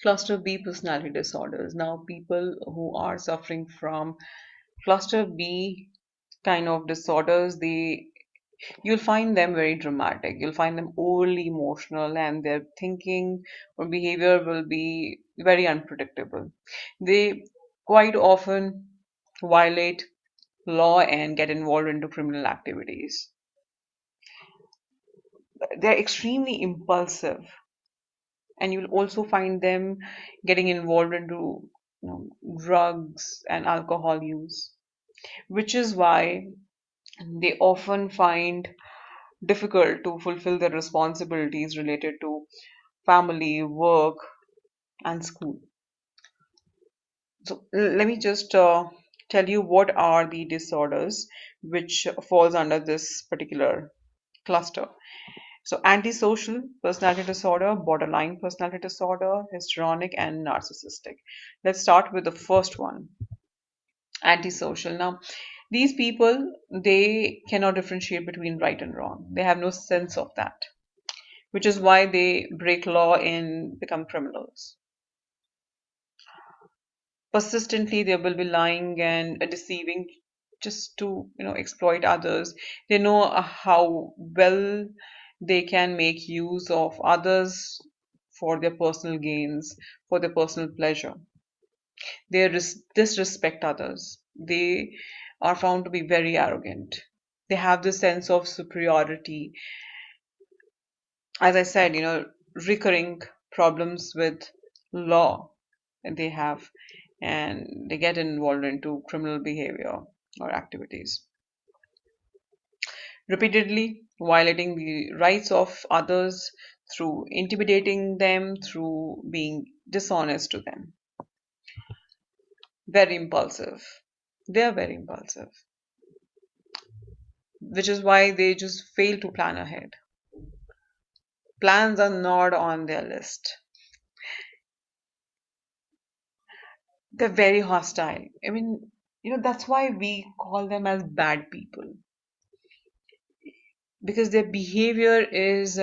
Cluster B personality disorders. Now, people who are suffering from cluster B kind of disorders, you'll find them very dramatic. You'll find them overly emotional, and their thinking or behavior will be very unpredictable. They quite often violate law and get involved into criminal activities. They're extremely impulsive, and you'll also find them getting involved into drugs and alcohol use, which is why they often find difficult to fulfill their responsibilities related to family, work, and school. So let me just tell you what are the disorders which falls under this particular cluster. So antisocial personality disorder, borderline personality disorder, histrionic, and narcissistic. Let's start with the first one, antisocial. Now, these people, they cannot differentiate between right and wrong. They have no sense of that, which is why they break law and become criminals. Persistently, they will be lying and deceiving just to exploit others. They know how well they can make use of others for their personal gains, for their personal pleasure. They disrespect others. They are found to be very arrogant. They have this sense of superiority. As I said, recurring problems with law they have, and they get involved into criminal behavior or activities, repeatedly violating the rights of others through intimidating them, through being dishonest to them. Very impulsive. They are very impulsive, which is why they just fail to plan ahead. Plans are not on their list. They're very hostile. I mean, that's why we call them as bad people, because their behavior is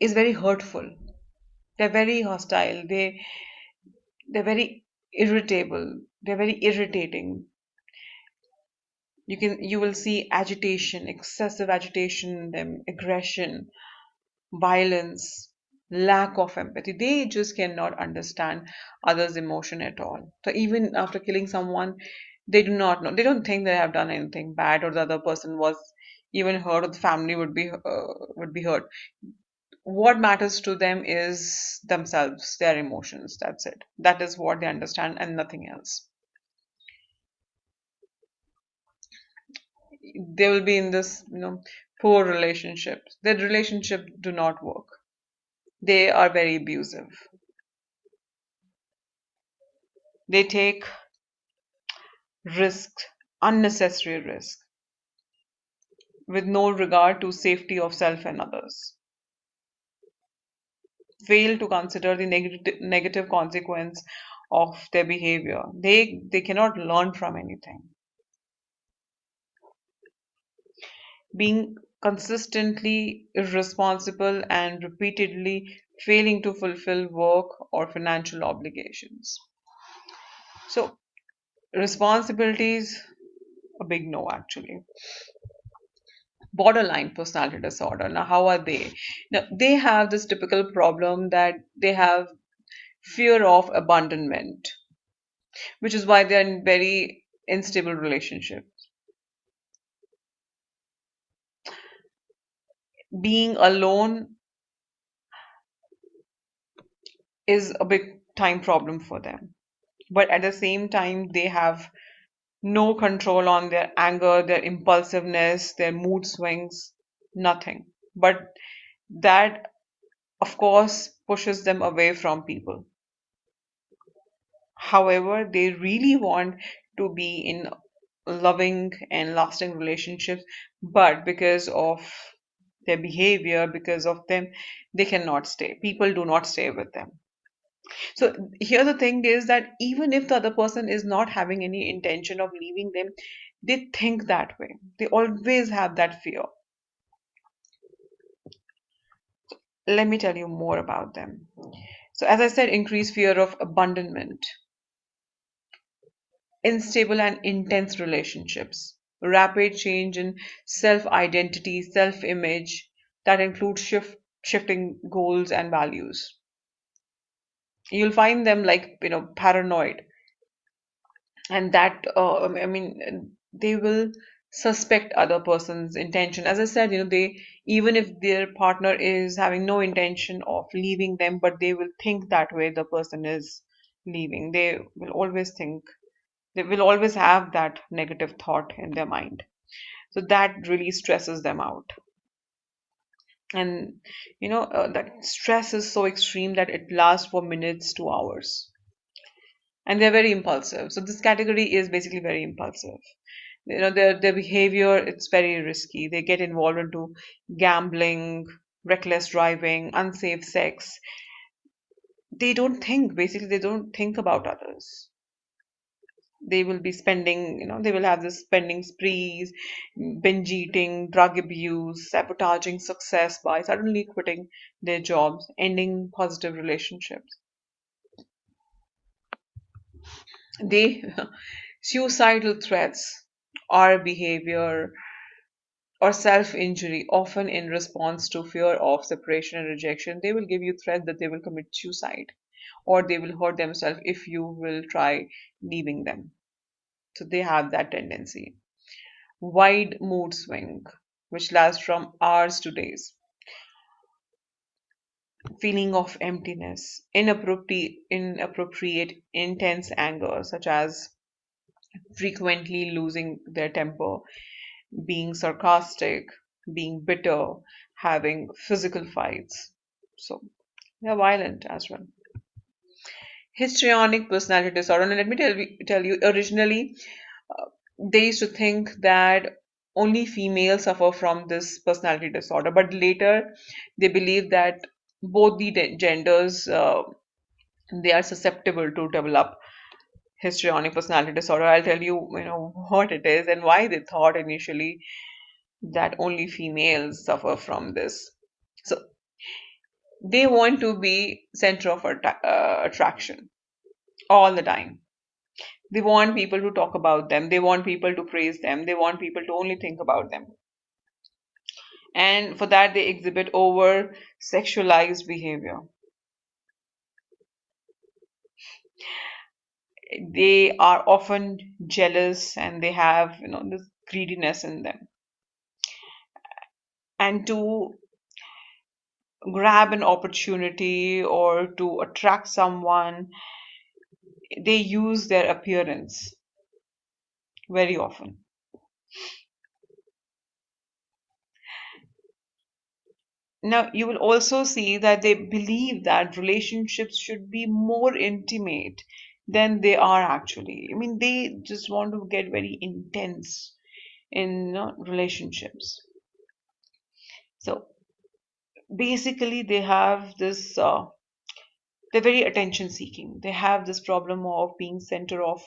very hurtful. They're very hostile. They're very irritable. They're very irritating. You will see agitation, excessive agitation in them, aggression, violence, lack of empathy. They just cannot understand others' emotion at all. So even after killing someone, they do not know. They don't think they have done anything bad, or the other person was even hurt, or the family would be hurt. What matters to them is themselves, their emotions. That's it. That is what they understand, and nothing else. They will be in this poor relationship. Their relationship do not work. They are very abusive. They take risk, unnecessary risk, with no regard to safety of self and others. Fail to consider the negative consequence of their behavior. They cannot learn from anything. Being consistently irresponsible and repeatedly failing to fulfill work or financial obligations. So, responsibilities, a big no actually. Borderline personality disorder. Now, how are they? Now, they have this typical problem that they have fear of abandonment, which is why they're in very unstable relationships. Being alone is a big time problem for them. But at the same time, they have no control on their anger, their impulsiveness, their mood swings, nothing. But that, of course, pushes them away from people. However, they really want to be in loving and lasting relationships, but because of their behavior, because of them, they cannot stay. People do not stay with them. So here the thing is that even if the other person is not having any intention of leaving them, they think that way. They always have that fear. Let me tell you more about them. So, as I said, increased fear of abandonment, unstable and intense relationships, rapid change in self identity, self image that includes shifting goals and values. You'll find them like, paranoid, and that, they will suspect other person's intention. As I said, they, even if their partner is having no intention of leaving them, but they will think that way the person is leaving. They will always have that negative thought in their mind. So that really stresses them out. And that stress is so extreme that it lasts for minutes to hours. And they're very impulsive. So this category is basically very impulsive. Their behavior, it's very risky. They get involved into gambling, reckless driving, unsafe sex. They don't think about others. They will be spending, they will have this spending sprees, binge eating, drug abuse, sabotaging success by suddenly quitting their jobs, ending positive relationships. They suicidal threats or behavior or self injury, often in response to fear of separation and rejection. They will give you threats that they will commit suicide or they will hurt themselves if you will try leaving them. So they have that tendency. Wide mood swing, which lasts from hours to days. Feeling of emptiness, inappropriate intense anger, such as frequently losing their temper, being sarcastic, being bitter, having physical fights. So they're violent as well. Histrionic personality disorder. And let me tell you, originally they used to think that only females suffer from this personality disorder, but later they believe that both the genders they are susceptible to develop histrionic personality disorder. I'll tell you, what it is and why they thought initially that only females suffer from this. So they want to be center of attraction all the time. They want people to talk about them. They want people to praise them. They want people to only think about them. And for that, they exhibit over sexualized behavior. They are often jealous and they have, this greediness in them. And to grab an opportunity or to attract someone, they use their appearance very often. Now, you will also see that they believe that relationships should be more intimate than they are actually. I mean, they just want to get very intense in relationships. So basically, they have this, they're very attention seeking. They have this problem of being center of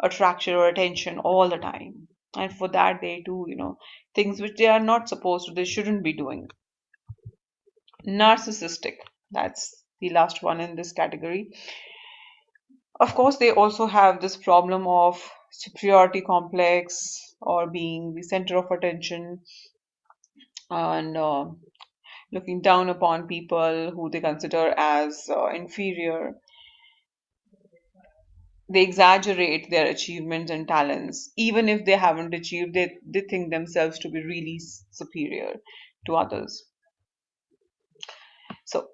attraction or attention all the time. And for that, they do, things which they are not supposed to, they shouldn't be doing. Narcissistic. That's the last one in this category. Of course, they also have this problem of superiority complex or being the center of attention and looking down upon people who they consider as inferior. They exaggerate their achievements and talents. Even if they haven't achieved, they think themselves to be really superior to others. So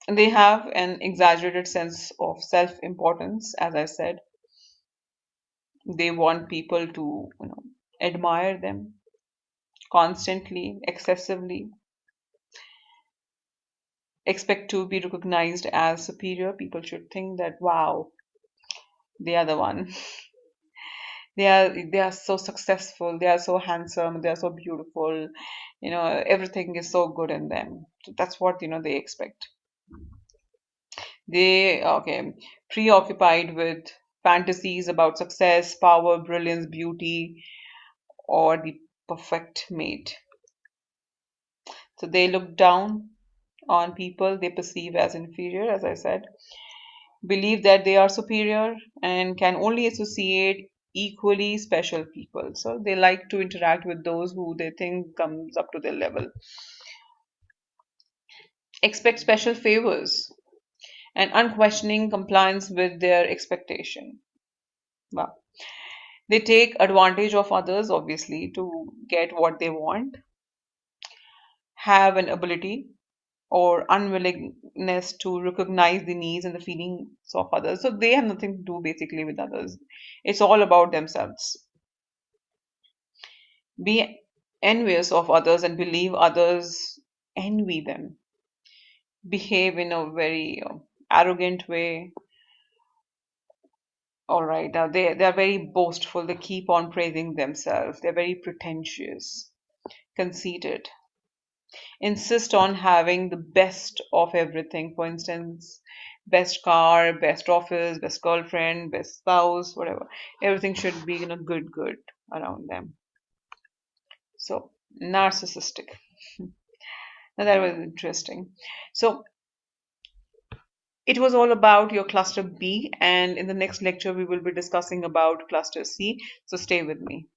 they have an exaggerated sense of self importance, as I said. They want people to, admire them constantly, excessively, expect to be recognized as superior. People should think that, wow, they are the one. They are so successful, they are so handsome, they are so beautiful, everything is so good in them. So that's what they expect. They okay, preoccupied with fantasies about success, power, brilliance, beauty, or the perfect mate. So they look down on people they perceive as inferior, as I said, believe that they are superior, and can only associate equally special people. So they like to interact with those who they think comes up to their level. Expect special favors and unquestioning compliance with their expectation. Wow. They take advantage of others, obviously, to get what they want, have an ability or unwillingness to recognize the needs and the feelings of others. So they have nothing to do basically with others. It's all about themselves. Be envious of others and believe others envy them. Behave in a very arrogant way. All right, now they are very boastful. They keep on praising themselves. They're very pretentious, conceited, insist on having the best of everything. For instance, best car, best office, best girlfriend, best spouse, whatever. Everything should be, good around them. So, narcissistic. Now that was interesting. So, it was all about your cluster B, and in the next lecture, we will be discussing about cluster C. So, stay with me.